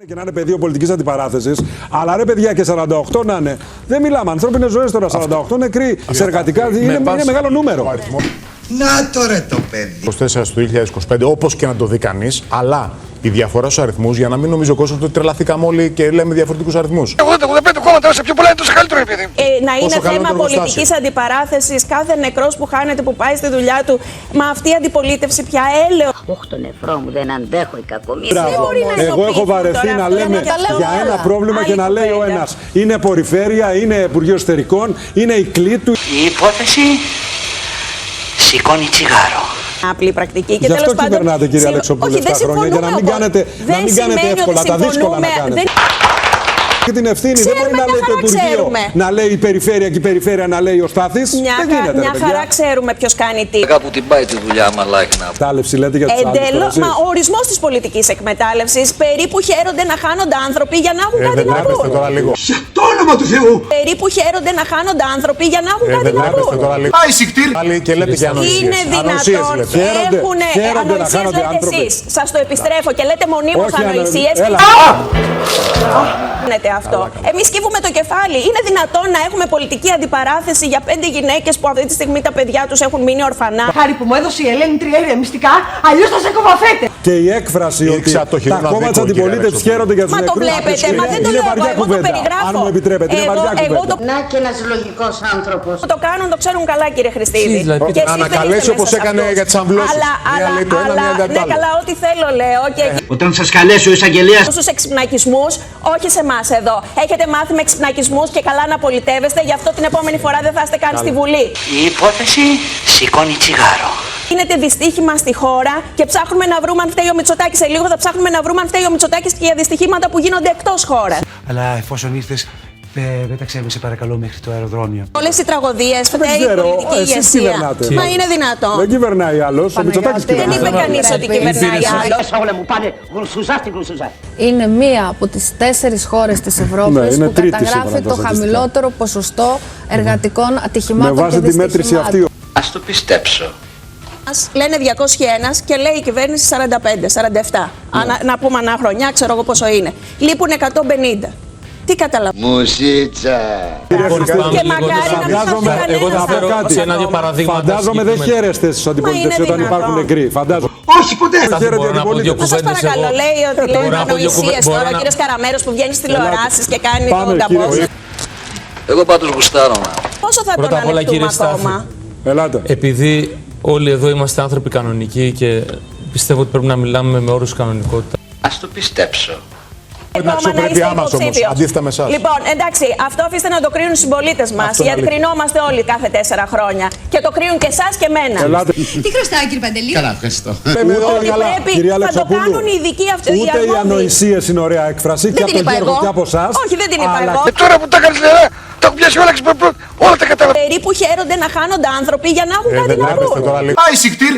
Και να είναι πεδίο πολιτικής αντιπαράθεσης, αλλά ρε παιδιά και 48 να είναι. Δεν μιλάμε, ανθρώπινες ζωές τώρα. 48 νεκροί σε εργατικά είναι μεγάλο νούμερο. Να τώρα το παιδί. 24 του 2025, όπως και να το δει κανείς, αλλά η διαφορά στους αριθμούς, για να μην νομίζει ο κόσμος ότι τρελαθήκαμε όλοι και λέμε διαφορετικούς αριθμούς. 85 κόμματα, σε πιο πολλά είναι τόσο καλύτερο, παιδί. Να είναι θέμα πολιτικής αντιπαράθεσης, κάθε νεκρός που χάνεται, που πάει στη δουλειά του. Μα αυτή η αντιπολίτευση πια έλεος. Όχι τον νεφρό μου, δεν αντέχω η κακομοίρα. Εγώ έχω βαρεθεί να λέμε για ένα πρόβλημα και να λέει ο ένας είναι περιφέρεια, είναι Υπουργείο Εσωτερικών, είναι η κλήτου. Η υπόθεση σηκώνει τσιγάρο. Απλή πρακτική. Και γι' αυτό κυβερνάτε, κύριε Αλεξοπούλου, 7 χρόνια, για να μην κάνετε εύκολα, τα δύσκολα να κάνετε. Και την ευθύνη δεν μπορεί να λέει το Υπουργείο, να λέει η περιφέρεια και η περιφέρεια να λέει ο Στάθης. Μια χαρά ξέρουμε ποιος κάνει τι. Κάπου την πάει τη δουλειά, μαλάκι να πω. Εκμετάλλευση λέτε για τους άλλους. Μα ο ορισμός της πολιτικής εκμετάλλευσης, περίπου χαίρονται να χάνονται άνθρωποι για να έχουν κάτι να πούν. Για το όνομα του Θεού! Περίπου χαίρονται να χάνονται άνθρωποι για να έχουν κάτι να πούν. Πάει σικτήρ! Και λέτε και ανοησίες. Είναι δυνατόν, έχουν ανοησίες λέτε εσείς. Σας το επιστρέφω και λέτε μονίμως ανοησίες. Αυτό. Εμείς σκύβουμε το κεφάλι. Είναι δυνατόν να έχουμε πολιτική αντιπαράθεση για 5 γυναίκες που αυτή τη στιγμή τα παιδιά τους έχουν μείνει ορφανά. Χάρη που μου έδωσε η Ελένη Τριέρια μυστικά, αλλιώς θα σε κοβαφέτε. Και η έκφραση ότι τα κόμματα της αντιπολίτευσης χαίρονται για τους νεκρούς. Μα το βλέπετε, μα δεν το λέω εγώ το περιγράφω. Αν μου επιτρέπετε, είναι βαριά κουβέντα. Να και ένας λογικός άνθρωπος. Το κάνουν, το ξέρουν καλά, κύριε Χριστίδη. Να ανακαλέσει όπως έκανε για τις αμβλώσεις. Ναι, καλά, ό,τι θέλω λέω. Όταν σας καλέσει ο εισαγγελέας. Στους εξυπνακισμούς, όχι σε εμάς εδώ. Έχετε μάθει με εξυπνακισμούς και καλά να πολιτεύεστε, γι' αυτό την επόμενη φορά δεν θα είστε καν στη Βουλή. Η υπόθεση σηκώνει τσιγάρο. Γίνεται δυστύχημα στη χώρα και ψάχνουμε να βρούμε αν φταίει ο Μητσοτάκης. Σε λίγο θα ψάχνουμε να βρούμε αν φταίει ο Μητσοτάκης και για δυστυχήματα που γίνονται εκτός χώρας. Αλλά εφόσον ήρθες, πέταξε με σε παρακαλώ μέχρι το αεροδρόμιο. Όλες οι τραγωδίες φταίει η πολιτική ηγεσία. Μα είναι δυνατόν. Δεν κυβερνάει άλλος, ο Μητσοτάκης κυβερνάει. Δεν είπε κανείς ότι κυβερνάει άλλος. Όλα μου πάνε γλουσουζά στην γλουσουζά. Είναι μία από τις 4 χώρες της Ευρώπης που καταγράφει το χαμηλότερο ποσοστό εργατικών ατυχημάτων με βάση και τη μέτρηση αυτή. Ας το πιστέψω. Λένε 201 και λέει η κυβέρνηση 45-47. Να πούμε ανά χρονιά, ξέρω εγώ πόσο είναι. Λείπουν 150. Τι καταλαβαίνω. Μουσίτσα. Και μακάρι να μην φαντάζομαι, εγώ θα πω κάτι. Φαντάζομαι δεν χαίρεστε στους αντιπολίτες όταν υπάρχουν νεκροί. Φαντάζομαι. Όχι ποτέ. Δεν χαίρεται η αντιπολίτευση. Σας παρακαλώ, λέει ότι λέει ανοησίες τώρα ο κύριος Καραμέρος που βγαίνει στις τηλεοράσεις και κάνει τον ταπόζο. Εγώ πάντως γουστάρω. Πόσο θα τον ανεχτούμε ακόμα. Ελάτε. Επειδή όλοι εδώ είμαστε άνθρωποι κανονικοί και πιστεύω ότι πρέπει να μιλάμε με όρους κανονικότητα. Ας το πιστέψω. Είναι αξιοπρέπειά μας όμως, αντίθετα με εσάς. Λοιπόν, εντάξει, αυτό αφήστε να το κρίνουν οι συμπολίτες μας, γιατί κρινόμαστε όλοι κάθε 4 χρόνια. Και το κρίνουν και εσάς και εμένα. Τι χρωστάω, κύριε Παντελή? Καλά, ευχαριστώ. Θα το κάνουν οι ειδικοί αυτοί. Ούτε οι ανοησίες είναι ωραία έκφραση και από τον Γιώργο και από εσάς. Όχι, δεν την είπα εγώ. Τώρα που τα κάνεις νερά, τα έχουν πιάσει όλα τα καταλαβαίνω. Περίπου χαίρονται να χάνονται άνθρωποι για να έχουν κάτι να πούν. Πάει σικτήρ!